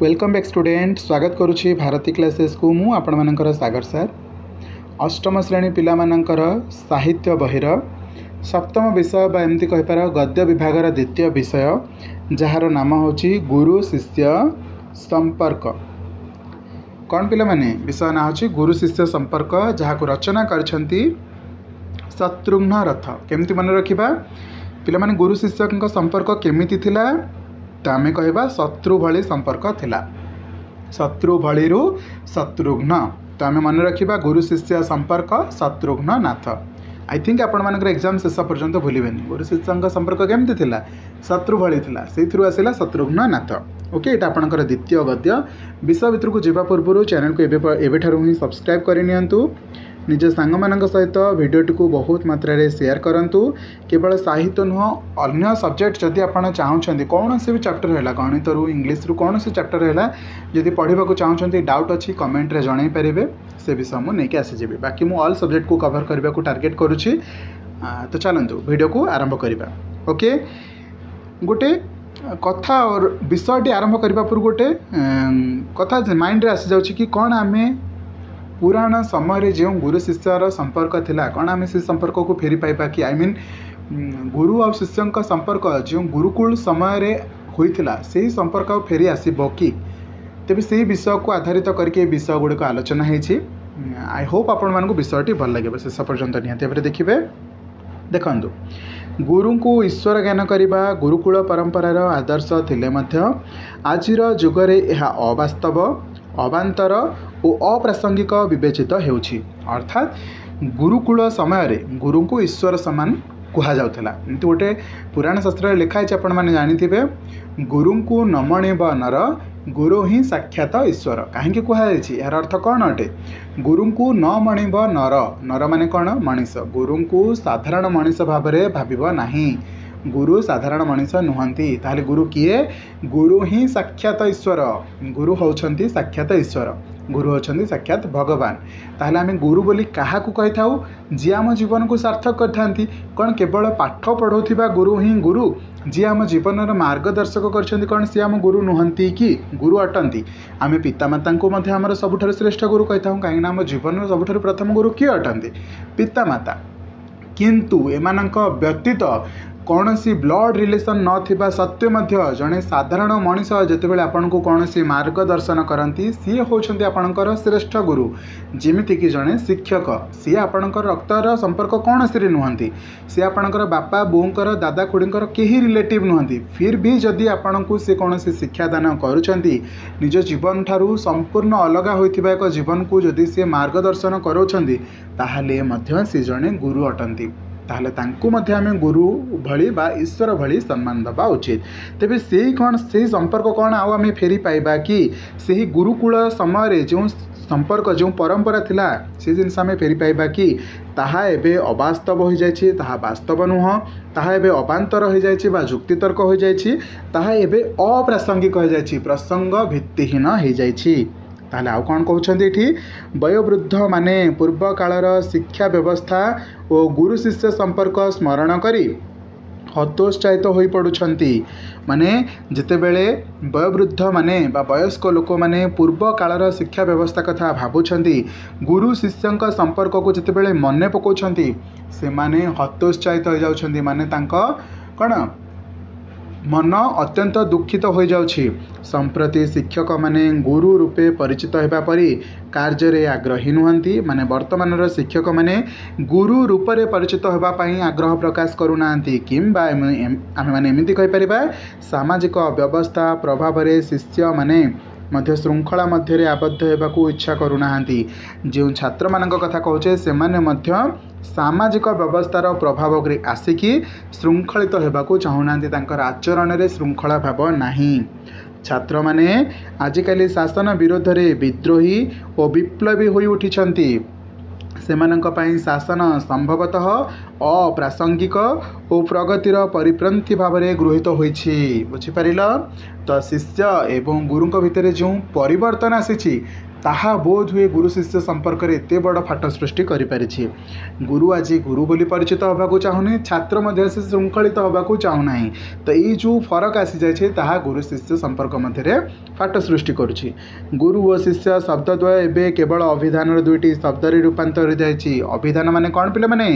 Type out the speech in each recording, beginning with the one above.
Welcome back student स्वागत करुच्ची Bharti classes को मु आपण मानकर सागर सर अष्टम श्रेणी पिला मानकर साहित्य बहिर सप्तम विषय बा एमती कहिपार गद्य विभागर द्वितीय विषय जार नाम होची गुरु शिष्य संपर्क। कौन पिला माने विषय ना होची गुरु शिष्य संपर्क जहाँ को रचना करछंती शत्रुघ्न रथ। केमती मन रखिबा पिला माने गुरु शिष्य संपर्क केमिति थिला तो आम कहवा शत्रु भली संपर्क थिला। शत्रु भली शत्रुघ्न तो आम मन रखा गुरु शिष्य संपर्क शत्रुघ्न नाथ। आई थिंक आपण मानकर एग्जाम शेष पर्यंत भूलेनि गुरु शिष्य संपर्क केमती थिला शत्रु भली थिला से आसला शत्रुघ्न नाथ। ओके ये आपंकर द्वितीय गद्य विषय भितर को जावा पूर्व चैनल को एवं ही सब्सक्राइब करनी निज सांग मान सहित भिडियोटी को बहुत मात्रा रे शेयर करंतु। केवल साहित्य नुह अन्य सब्जेक्ट जदि आप चाहते कौन से भी चैप्टर है गणित रु इंग्लीश रु कौन से चैप्टर है जदि पढ़ा चाहते डाउट अच्छी कमेंट रे जन पारे से विषय मुझे आसीजी। बाकी मु ऑल सब्जेक्ट को कवर करने को टार्गेट करुच्ची। तो चलतु वीडियो को आरंभ करवा। ओके गोटे कथा और विषयटी आरंभ करने पूर्व गोटे कथा माइंड रे आसी जाउची कि कौन आमे पुराण समय जो गुरु शिष्यर संपर्क थिला कौन आम से संपर्क को फेरी पाइबा कि आई मीन गुरु और शिष्य संपर्क जो गुरुकुल समय होइथिला से संपर्क फेरी आसीबो कि तेबे से विषय को आधारित करके विषय गुड़िक आलोचना होती। आई होप आपण मानक विषयटी भल लगे शेष पर्यंत निहाती भाव देखिए। देखंतु गुरु को ईश्वर ज्ञान करने गुरुकुल परंपरार आदर्श थिले मध्य आजिर जुगरे यह अवास्तव अबांतर और अप्रासंगिक विवेचित होउछि। अर्थात गुरुकुल समय गुरु को ईश्वर समान कहा जाउथला। एमती गोटे पुराण शास्त्र लिखाई आपण माने जानिथिबे गुरु को न मणिब नर गुरु ही साक्षात ईश्वर। कहीं कहुई यार अर्थ कौन अटे गुरु को न मणिब नर नर माने कौन मनीष गुरु को साधारण मनीष भाव में भाव नहीं। गुरु साधारण मनीष नुहंती ताहले गुरु किए गुरु ही साक्षात ईश्वर। गुरु होउछंती साक्षात ईश्वर गुरु होउछंती साक्षात भगवान। ताहले आमे गुरु बोली काहा को कहि थाउ जे आम जीवन को सार्थक करथांती। कौन केवल पाठ पढ़ौथिबा गुरु ही गुरु जी आम जीवन मार्गदर्शक करछंती कौन सी आम गुरु नुहंती कि गुरु अटंती। आमे पितामाता को मध्य आमर सबुठारु श्रेष्ठ गुरु कहि थाउ काहेकि आम जीवन सबुठारु प्रथम गुरु किए अटंती पितामाता। किंतु एमानंक व्यतीत कौन सी ब्लड रिलेशन नथिबा सत्य मध्य जड़े साधारण मनीष जितेबाला आपन को कौन सी मार्गदर्शन करती सी होउछंती आपणकर श्रेष्ठ गुरु। जेमिति कि जड़े शिक्षक सी आपणकर रक्तर संपर्क कौन सी नुहंती सी आपणकर बापा बोऊंकर दादा खुड़ींकर केही रिलेटिव नुहंती। फिर भी जदि आपन को सी कौन सी शिक्षादान करुछंती निज जीवन ठारू संपूर्ण अलगा होइथिबा एक जीवन को जदि सी मार्गदर्शन करोछंती ताहाले मध्य सी जड़े गुरु अटंती। ताहले तांकु मध्य आमे गुरु भली बा ईश्वर भली सम्मान दबा उचित। तेबे सेही कौन से संपर्क कौन आउ आमे फेरी पाइबा कि सेही गुरुकुल समय जो संपर्क जो परंपरा थिला से जिनस आमे फेरी पाइबा कि ताहा एबे अवास्तव हो जाइछि ताहा वास्तव नुह ताहा एबे अबांतर हो जाइछि बा जुक्तितर्क हो जाइछि ताहा एबे अप्रासंगिक हो जाइछि प्रसंग भित्तिहीन हो जाइछि। ताहले आउ कौन कहउछंती एठी वयोवृद्ध माने पूर्व कालर शिक्षा व्यवस्था और गुरु शिष्य संपर्क स्मरण करी हतोत्साहित हो पड़ुछंती। माने जितेबेले वयोवृद्ध माने बा वयस्क लोक माने पूर्व कालर शिक्षा व्यवस्था कथा भाबुछंती गुरु शिष्य संपर्क को जितेबेले मने पकाउछंती से माने हतोत्साहित हो जाउछंती। माने तांको कण मन अत्यंत दुखित हो जाउछि। संप्रति शिक्षक माने गुरु रूपे परिचित होगा परी कार्य आग्रही नुहंती। माने वर्तमान शिक्षक माने गुरु रूप से परिचित होगा आग्रह प्रकाश करूना किंबा आम मैंने एमती कहीपर सामाजिक व्यवस्था प्रभाव में शिष्य माने मध्य श्रृंखला मध्य आबद्ध होगा इच्छा करूना। जो छात्र मान कथा कहे से मध्य सामाजिक व्यवस्थार प्रभाव आसिकी श्रृंखलित होगा चाहूना आचरण में श्रृंखला भाव नहीं। छात्र माने आजिकाली शासन विरोध में विद्रोही और विप्लवी हो उठिछंती सेमानंक पई शासन संभवतः अप्रासंगिक और प्रगतिर परिपंथी भाव में गृहीत होइछि। बुझिपारिल तो शिष्य एवं गुरु भितर जो परिवर्तन आसी ताहा बोध हुए गुरु शिष्य संपर्क में एत बड़ फाट सृष्टि करि गुरु आज गुरु बोली परिचित होगा चाहूनी छात्र मध्य से श्रृंखलित होगा चाहूना। तो ये जो फरक आसी जाए ताहा गुरु शिष्य संपर्क मध्य फाट सृष्टि करुछि। गुरु और शिष्य शब्दद्वय एवं केवल अभिधान दुईटी शब्द रूपांतरित होती। अभिधान माने कौन पिला माने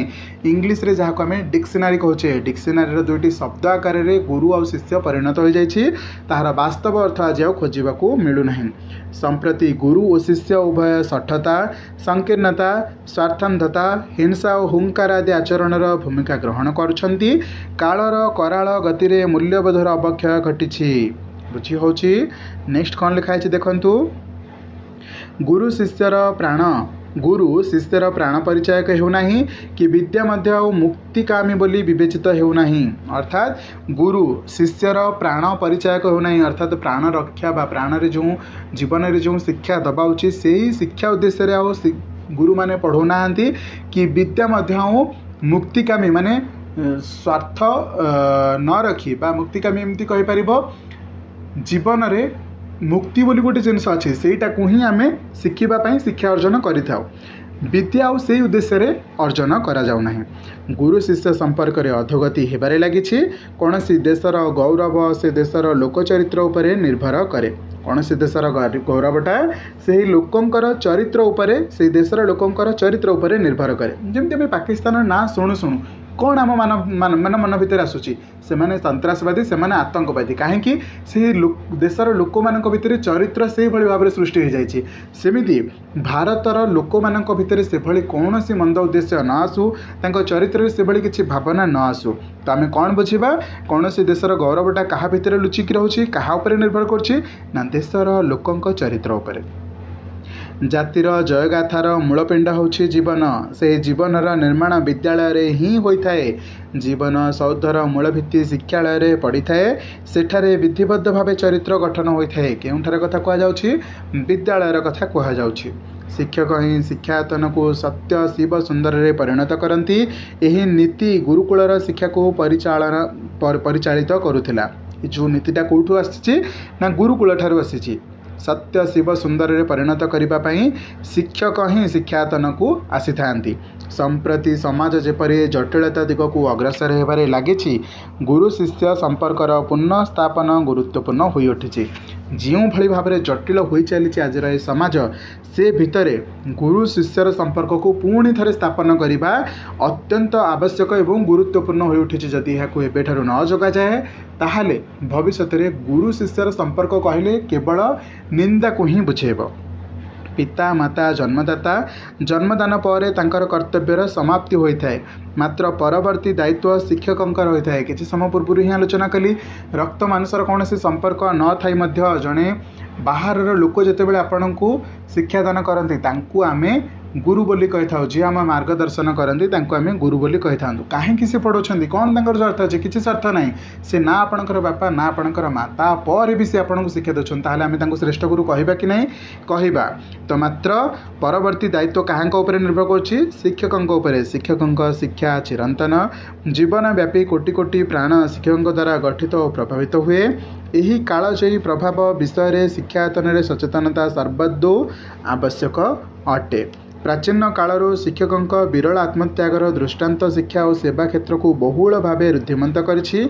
इंग्लिश रे जहाँ को आम डिक्शनारी कहचे डिक्शनारी दुईटी शब्द आकार में गुरु और शिष्य परिणत हो जाए ताहार वास्तव अर्थ आज खोजा मिलूना। संप्रति गुरु और शिष्य उभय शठता संकीर्णता स्वार्थंधता हिंसा और हुंकार आदि आचरणर भूमिका ग्रहण करुछंती। कालर कराल गति रे मूल्यबोधर अवक्षय घटी बुझी होची। नेक्स्ट कौन लिखा है देखंतु गुरु शिष्यर प्राण गुरु शिष्यर प्राण परिचायक होना कि विद्या मध्य मुक्तिकामी बोली विवेचित होना। अर्थात गुरु शिष्यर प्राण परिचायक होना अर्थात प्राण रक्षा बा प्राण रे जो जीवन रे जो शिक्षा दबा उचित से ही शिक्षा उद्देश्य गुरु माने पढ़ौना कि विद्या मध्य मुक्तिकामी माने स्वार्थ न रखी बा मुक्तिकामी एमती कहि परिबो जीवन रे मुक्ति बोली गोटे जिनस अच्छे सेटा को ही आम शिखापी शिक्षा अर्जन करिथाउ विद्या और से उद्देश्य रे अर्जन करा जाउना। गुरु शिष्य संपर्क रे अधोगति हेबारे लागिछि। कौन सी देशर गौरव से देशर लोकचरित्र उपरे निर्भर करे। कौन सी देशर गौरवटा से लोकंकर चरित्र उपरे से देशर लोकंकर चरित्र उपरे निर्भर करे। जमती आम पाकिस्तान ना शुणु शुणु कौन आम मन मन भीतर आसूची से माने सन्त्रासवादी से माने आतंकवादी कहीं से देशर लोक मान भीतर चरित्र से भाई भाव में सृष्टि हो जाए। सेमिति भारतर लोक मान भीतर से भाई कौन सी मंद उद्देश्य न आसू चरित्र से भाई किसी भावना न आसू। तो आम कौन बुझा कौन सी देशर गौरवटा क्या भितर लुचिक रोचे क्या निर्भर कर देशर लोकंक चरित्र उपरे। जातिर जयगाथार मूलपिंड होछि जीवन से जीवनर निर्माण विद्यालय रे ही होइथाए। जीवन सौधर मूलभित्ति शिक्षालय रे पड़िथाए सेठारे विधिबद्ध भावे चरित्र गठन होइथाए। केउठार कथा कह जाउछि विद्यालयर कथा कह जाउछि। शिक्षक ही शिक्षायतन को सत्य शिव सुंदर रे परिणत करती। यही नीति गुरुकुलर शिक्षा को परिचालित करुथिला। जो नीतिटा कौठू आसी ना गुरुकुल ठारू आसी सत्य शिव सुंदर रे परिणत करने शिक्षक ही शिक्षायतन को आसी थांती। संप्रति समाज जेपरी जटिलता दिग को अग्रसर होबारे लागिछि गुरु शिष्य संपर्कर पुनः स्थापन गुरुत्वपूर्ण हो उठी। जो भली भाव में जटिल हो चली आज समाज से भितरे गुरु शिष्यर संपर्क को पुणी थे स्थापन करने अत्यंत आवश्यक एवं गुरुत्वपूर्ण हो उठी। जदि यहाँ एबेठारु न जगा जाए ताहले भविष्य में गुरु शिष्यर संपर्क कहले केवल निंदा को ही बुझेब। पिता माता जन्मदाता जन्मदान पर तांकर कर्तव्यर समाप्ति होता है मात्र परवर्ती दायित्व शिक्षकंकर होता है। किसी समय पूर्व ही आलोचना कली रक्त मांसर कौन से संपर्क न थाई मध्य जड़े बाहर लोक जितेबाला आपण को शिक्षादान करते तांकु आमे गुरु बोली कही था। जी आम मार्गदर्शन करती आम गुरु बोली कही था। कहीं से पढ़ाऊँ कौन तक स्वार्थ अच्छे किसी स्वार्थ ना से ना आपणकर बापा ना आपणकर माँ तापर भी सी आपको शिक्षा देते ताहले आम श्रेष्ठ गुरु कहबा कि नहीं कहबा। तो मात्र परवर्ती दायित्व कहाँ निर्भर कर शिक्षकों शिक्षकों शिक्षा चिरंतन जीवनव्यापी कोटि कोटि प्राण शिक्षकों द्वारा गठित और प्रभावित हुए। यही कालजयी प्रभाव विषय शिक्षायतन सचेतनता सर्वदो आवश्यक अटे। प्राचीन कालरू शिक्षकों विरल आत्मत्यागर दृष्टांत शिक्षा और सेवा क्षेत्र को बहुल भाव रुद्धिमंत करिछि।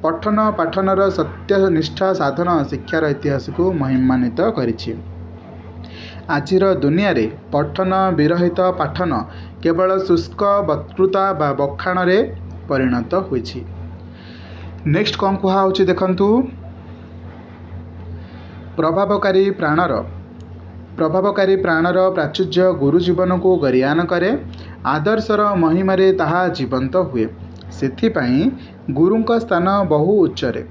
पठन पाठनर सत्यनिष्ठा साधन शिक्षार इतिहास को महिमान्वित करिछि। आजिर दुनिया रे पठन विरहित पाठन केवल शुष्क वक्तृता बा बखाण रे परिणत होइछि। नेक्स्ट कौन कहुछि देखंतु प्रभावकारी प्राणर प्राचुर्य गुरु जीवन को गरियान करे आदर्शर महिमारे ताहा जीवंत हुए। सेथिपाई गुरुंक स्थान बहु उच्चरे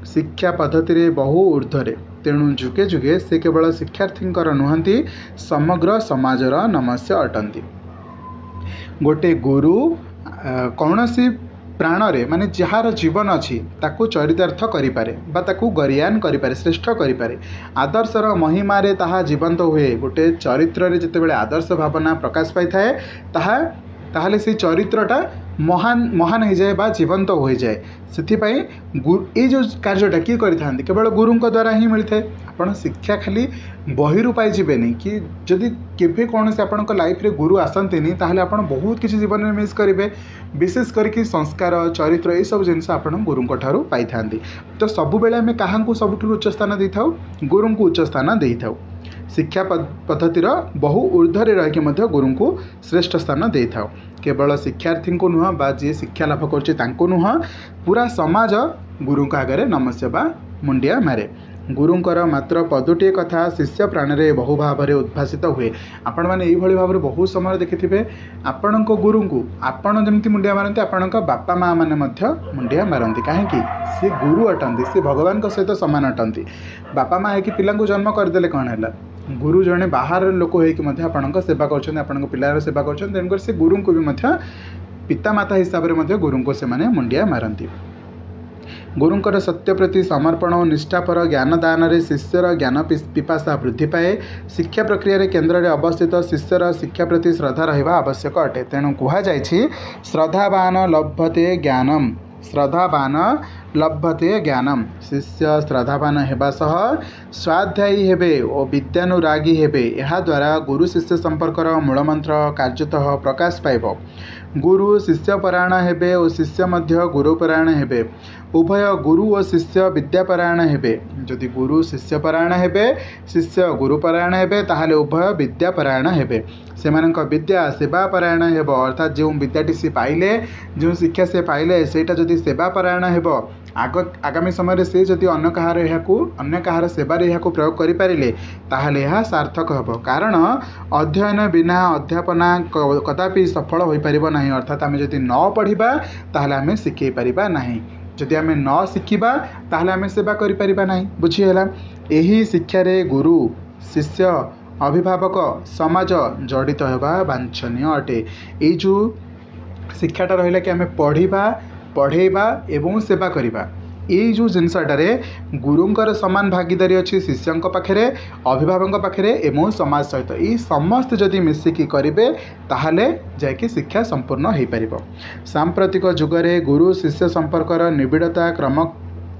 शिक्षा पद्धति रे बहु ऊर्ध्वरे। तेणु जुगे जुगे से केवल शिक्षार्थींकर नुहंती समग्र समाजर नमस्य अटंती। गोटे गुरु कौनसी प्राण रे माने जार जीवन अच्छी ताकू चरितार्थ करिपारे बा ताकू गरियान करिपारे श्रेष्ठ करिपारे। आदर्शर महिमारे ताहा जीवंत हुए। गोटे चरित्र रे जेतेबेले आदर्श भावना प्रकाश पाई थाए ताहा ताहले से चरित्रटा महान महान हो जाए बा जीवंत हो जाए से ये जो कार्यटा किए करते केवल गुरु द्वारा ही मिलता है। आपड़ शिक्षा खाली बही पाइबेनि कि जदि केवे कौन से आपण लाइफ रे गुरु आसती ताहले आपण बहुत किसी जीवन में मिस करेंगे। विशेष करके संस्कार चरित्र ये सब जिनस आप गुरु पाई था। तो सब बेले आम क्या सबुठ उच्च स्थान दे था गुरु को उच्च स्थान दे था। शिक्षा पद्धतिर बहु ऊर्ध्वे रहीकि गुरु को श्रेष्ठ स्थान दे था। केवल शिक्षार्थी को नुह बा जी शिक्षा लाभ कर नुह पूरा समाज गुरु आगे नमस्या बा मुंडिया मारे। गुरुंकर मात्र पदुटे कथा शिष्य प्राण में बहु भाव में उद्भासित हुए। आपण मैंने ये भाव में बहुत समय देखिथे आपण गुरु को आपण जमी मुंडिया मारती आपण बापा माँ मैंने मुंडिया मारती कहीं सी गुरु अटंती सी भगवान सहित सामान अटंती। बापा माँ है पिला जन्म करदे कौन है गुरु जड़े बाहर लोक होकर सेवा कर पिलार सेवा कर तेणुकर से गुरु को भी पिता माता हिसाब से गुरु को से मुंडिया मारती। गुरुंकर सत्य प्रति समर्पण और निष्ठा पर ज्ञान दान में शिष्यर ज्ञान पिपासा वृद्धि पाए। शिक्षा प्रक्रिया केन्द्र में अवस्थित शिष्यर शिक्षा प्रति श्रद्धा रहा आवश्यक अटे। तेणु कहुई श्रद्धावान लभते ज्ञानम श्रद्धावान लभते ज्ञानम। शिष्य श्रद्धावान होगा सह स्वाध्यायी हेबे और विद्यानुरागी हेबे। यह द्वारा गुरु शिष्य संपर्कर मूलमंत्र कार्यतः प्रकाश पाइब। गुरु शिष्यपरायण हेबे और शिष्य मध्य गुरुपरायण हेबे। उभय गुरु और शिष्य विद्यापरायण हेबे। जदि गुरु शिष्यपरायण हेबे शिष्य गुरुपरायण हेबे ताहाले उभय विद्यापरायण हेबे। सेमानक विद्या सेवापरायण हेबो अर्थात जो विद्याटी से पाइले जो शिक्षा से पाइले सेटा जदि सेवापरायण हेबो आगामी समय से जदि अन्य कहार सेवार यहाँ प्रयोग करें ताहले यह सार्थक हेबो। कारण अध्ययन बिना अध्यापना कदापि सफल हो पारिबो नाही। अर्थात आम जदि न पढ़िबा ताहले आम शिखै पारिबा नाही। जदि आम न शिखिबा ताहले आम सेवा करि पारिबा नाही। बुझीगला एही शिक्षा रे गुरु शिष्य अभिभावक समाज जड़ित होगा वांछनीय अटे। ये जो शिक्षाटा रहा कि आम पढ़ा पढ़ेबा एवं सेवा करिबा ये जो जिनसटारे गुरुंकर समान भागीदारी अच्छी शिष्यों पाखे अभिभावकों पाखे एवं समाज सहित ये समस्त जदि मिसिकी करेंगे ताहले जाकि शिक्षा संपूर्ण हो पार। सांप्रतिक जुगरे गुरु शिष्य संपर्कर निबिड़ता क्रम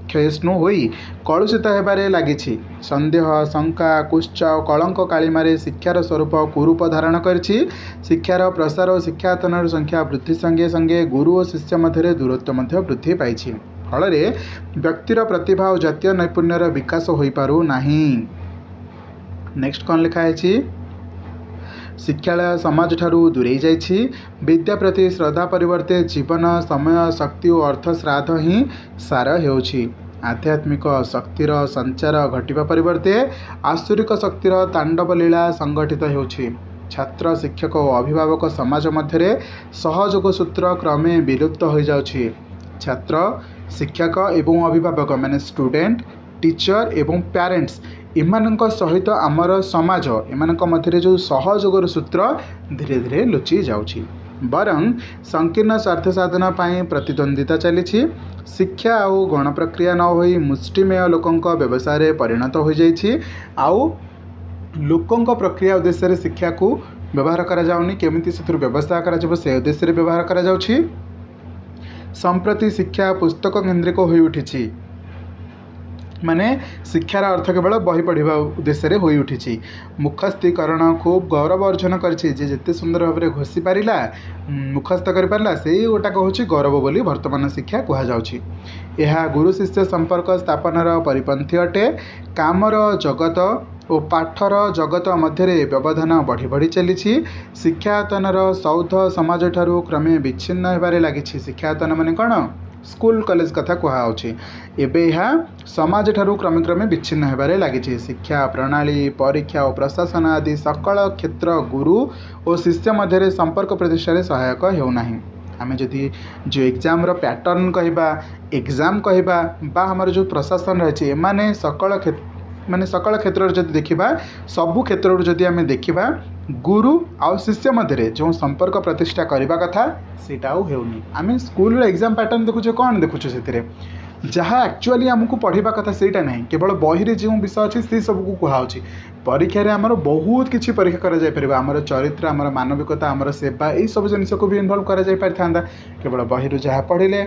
क्षयिष्णु होई कलुषित होबारे लागिछि। संदेह शंका कुश्च कलंक कालीमारे शिक्षार स्वरूप कुरूप धारण करिछि। शिक्षार प्रसार और शिक्षायतन संख्या वृद्धि संगे संगे गुरु और शिष्य मध्य दूरत्व वृद्धि पाइछि। फल व्यक्तिर प्रतिभा और जातीय नैपुण्यर विकास हो पारु नाही। नेक्स्ट कौन लिखा है शिक्षालय समाज ठारू दूरे जाइछि। विद्या प्रति श्रद्धा परिवर्ते जीवन समय शक्ति और अर्थ श्राद्ध ही सार हेउछि। आध्यात्मिक शक्तिर संचार घटिबा परिवर्ते आसुरिक शक्तिर तांडव लीला संगठित हेउछि। छात्र शिक्षक और अभिभावक समाज मध्य सहयोग सूत्र क्रमे विलुप्त हो जाउछि। छात्र शिक्षक एवं अभिभावक माने स्टूडेंट टीचर एवं पेरेंट्स इमानक सहित आमर समाज एमानक मध्य जो सहयोगर सूत्र धीरे धीरे लुचि जाउछि। बरं संकीर्ण स्वार्थ साधना पाई प्रतिद्वंदिता चली। शिक्षा और गण प्रक्रिया न होई मुष्टिमेय लोकों व्यवसाय परिणत हो जाइछि। आउ लोकों प्रक्रिया उद्देश्य शिक्षा को व्यवहार करा जाउनी केमिति से व्यवस्था करा जाबो से उद्देश्य व्यवहार करा जाउछि। संप्रति शिक्षा पुस्तक केन्द्रिक हो उठी माने शिक्षार अर्थ केवल बही पढ़ा उद्देश्य हो उठी। मुखस्थीकरण खूब गौरव अर्जन करते सुंदर भाव में घोषी पारा मुखस्थ कर पारा से गोटाक हूँ गौरव बोली वर्तमान शिक्षा कहुच्छी। यह गुरु शिष्य संपर्क स्थापनार परिपंथी अटे। कामर जगत और पाठर जगत मध्य व्यवधान बढ़ी बढ़ी चली। शिक्षायतनर सौध समाज ठारू क्रमे विच्छिन्न होबारे लागिछि। शिक्षायतन माने कौन स्कूल कॉलेज कथा कहुच्छी एबे यह समाज ठारू क्रमे क्रमे विच्छिन्न होबारे लागिछि। शिक्षा प्रणाली परीक्षा और प्रशासन आदि सकल क्षेत्र गुरु और शिष्य मध्य संपर्क प्रतिष्ठा सहायक होउनाही। आम जदि जो एग्जाम रो पैटर्न कहबा एग्जाम कहबा बा हमर जो प्रशासन रही एमाने सकल क्षेत्र जब देखा सबू क्षेत्र जदि आम देखा गुरु आउ शिष्य मध्य जो संपर्क प्रतिष्ठा करने कथा सेटा होनी। आम स्कूल एग्जाम पैटर्न देखुचे कौन देखुचे से जहाँ एक्चुअली आमको पढ़ा कथा सेटा नहीं केवल बही जो विषय अच्छे से सबको कहुच्छी परीक्षार आमर बहुत किसी परीक्षा कर आमर चरित्र आमर मानविकता आमर सेवा यही सब जिनस को भी इनवल्व कर केवल बही जहाँ पढ़ले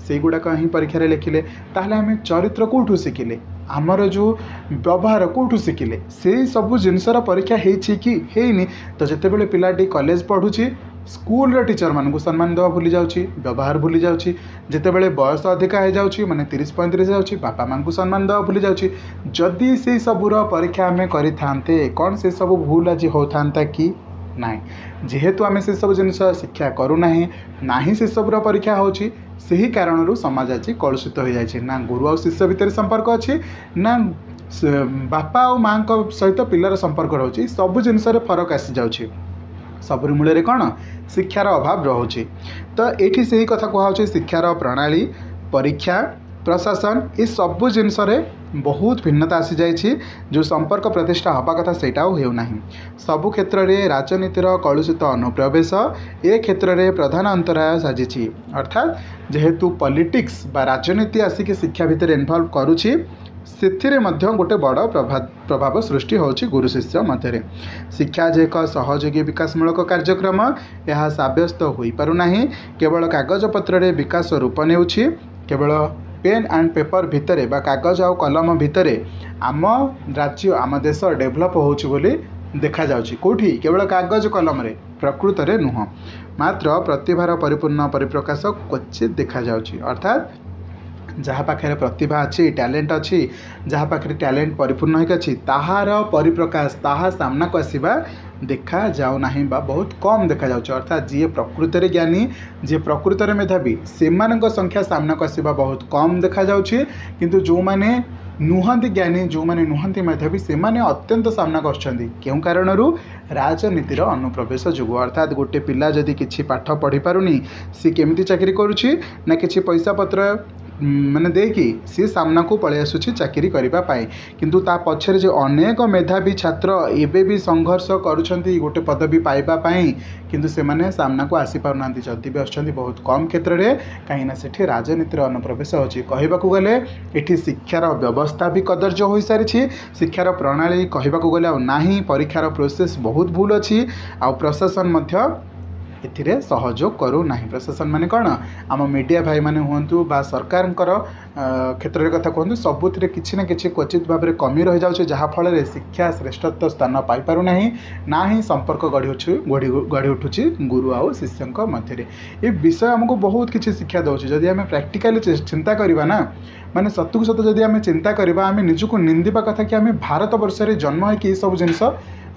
से गुड़ाक ही परीक्षा लिखिले ताहले आम चरित्र कौटू शिखिले आमर जो व्यवहार कौटू शिखिले से सब जिनसर परीक्षा होनी है तो जितेबाला पिलाटी कॉलेज पढ़ुची स्कूल टीचर मानक सम्मान देवा भूली जाऊँगी व्यवहार भूली जाऊँगी जितेबाला बयस अधिका हो जाऊँगी माने 30-35 जाऊँगी बापा माँ को सम्मान देवा भूली जाऊँगी जदि से सबूर परीक्षा आम करते कौन से सब भूल आज होता कि नाई जेहेतु आम से सब जिन शिक्षा करूना ना से सबूर परीक्षा होची सही कारणरू समाज आज कलुषित हो जाए ना गुरु और शिष्य भितर संपर्क अच्छी ना बापा और माँ सहित पिलार संपर्क रोचे सब जिनस फरक आसी जाऊँगी सबुरी मूल कौन शिक्षार अभाव रोचे तो ये से ही कथा कहुच्छे शिक्षार प्रणाली परीक्षा प्रशासन ये सबू जिनस बहुत भिन्नता आसी जाइए जो संपर्क प्रतिष्ठा हवा कथा सेटा होना सबु क्षेत्र में राजनीतिर कलुषित अनुप्रवेश ए क्षेत्र में प्रधान अंतराय साजिश अर्थात जेहेतु पॉलिटिक्स बा राजनीति आसिक शिक्षा भितर इनवॉल्व करुच्ची से गोटे बड़ प्रभाव सृष्टि होची गुरु शिष्य मध्य शिक्षा जे एक सहयोगी विकासमूलक कार्यक्रम यह सब्यस्त हो पारना केवल कागज पत्र विकास रूप नेउछि केवल पेन एंड पेपर भितर बा कागज आउ कलम भितर आम राज्य आम देश डेभलप होची बोली देखा जाउछि कोठी केवल कागज कलम रे प्रकृत रे नुह मात्र प्रतिभार परिपूर्ण परिप्रकाश क्वचित देखा जाउछि अर्थात जहाँ पाखे प्रतिभा अच्छी टैलेंट अच्छी जहाँ पाखे टैलेंट परिपूर्ण होगी ताहार परिप्रकाश ताहा सामना को आसवा देखा जाऊना बा बहुत कम देखा जाउछ अर्थात जी प्रकृत में ज्ञानी जी प्रकृत में मेधावी से संख्या सामना को आसवा बहुत कम देखा जाउछि किंतु जो माने नुहंती ज्ञानी जो माने नुहंती मेधावी से माने अत्यंत सामना कर क्यों कारणरू राजनीतिर अनुप्रवेश जुगु अर्थात गोटे पिला जदि किछि पाठ पढ़ी पारुनी सी केमिति चाकरी करुछि ना किछि पैसा पत्र माने देकी सी सामना को पलि आसुछि चाकरी करिबा पाई किंतु ता पछरे जे अनेक मेधावी छात्र एबे भी संघर्ष करुछंती गोटे पदवी पाइबा पाई किंतु से माने सामना को आसी पारुनांती जदि भी आछंती बहुत कम क्षेत्र रे काहे ना सेठी राजनीतिर अनुप्रवेश होछि कहबाकू गले एठी शिक्षार व्यवस्था भी कदर्य हो सारी शिक्षार प्रणाली कहबाकू गले नाही परीक्षार प्रोसेस बहुत भूल अच्छी आ प्रशासन मध्य एथिरे सहयोग करू नाही प्रशासन माने कौन आम मीडिया भाई माने हुंतु बा सरकार क्षेत्र कथा कहतु सबुथिरे किछि ना किछि क्वचित भाव में कमी रही जाउछे जहाँ फल शिक्षा श्रेष्ठत्व स्थान पाई पारु नाही ना ही संपर्क गढ़ी उठुछि गुरु आउ शिष्य मध्य ये विषय आमको बहुत किछि शिक्षा दउछि जदि आम प्रैक्टिकली चिंता करबा ना माने सतुक सत जदि आम चिंता करबा आम निजको निंदिबा कथा कि आम भारत वर्ष रे जन्म है कि सब जिनस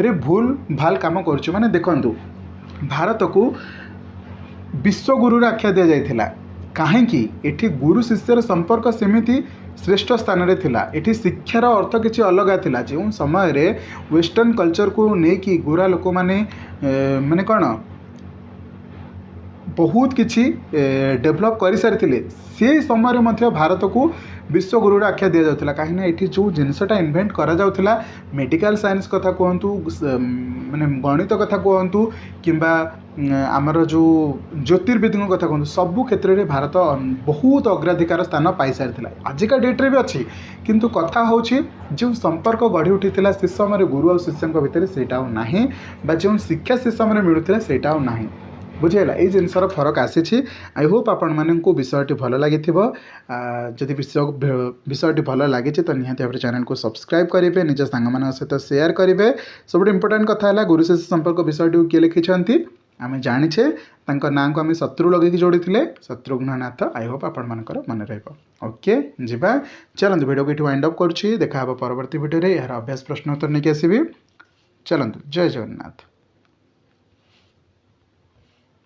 रे भूल भाल काम करूछु माने देखंतु भारत को विश्वगुरु आख्या दि जाइथिला काहेकि एठी गुरु शिष्यर संपर्क सेमिति श्रेष्ठ स्थान रे थिला एठी शिक्षार अर्थ किछि अलग थिला जो समय रे वेस्टर्न कल्चर को नेकी गुरा लोक माने माने कौन बहुत किछि डेभलप कर सारी से समय मध्य भारत को विश्वगुरु आख्या दि जाउथिला कहीं ये जो जिनसटा इन्वेंट करा जाउथिला मेडिकल साइंस कथा कहतु माने गणित कथा कहतु किंबा आमर जो ज्योतिर्विज्ञ कथा कहतु सबु क्षेत्र में भारत बहुत अग्राधिकार स्थान पाई सारी आजिका डेट्रे भी अच्छी किंतु कथा होची जो संपर्क गढ़ी उठी से समय गुरु और शिष्य भितर सेटा नाही बा जो शिक्षा से समय मिलूला सेटा नाही बुझेगा ये जिनसर फरक आसी आई होप आपण मानक विषयटी भल लगी जदि विषयटी भल लगी तो निहाती भाव चैनल को सब्सक्राइब करेंगे निज सांग सहित शेयर करेंगे सब इंपोर्टेंट कथा है गुरु शिष्य संपर्क विषयटी किए लिखिं आम जाचे ना को आम शत्रु लगे जोड़ी शत्रुघ्न नाथ आई होप आपण मानकर मन रके जा चलते वीडियो को ये वाइंड अप करुँच देखा परवर्ती वीडियो यार अभ्यास प्रश्न उत्तर नहीं आसबि चलतु जय जगन्नाथ।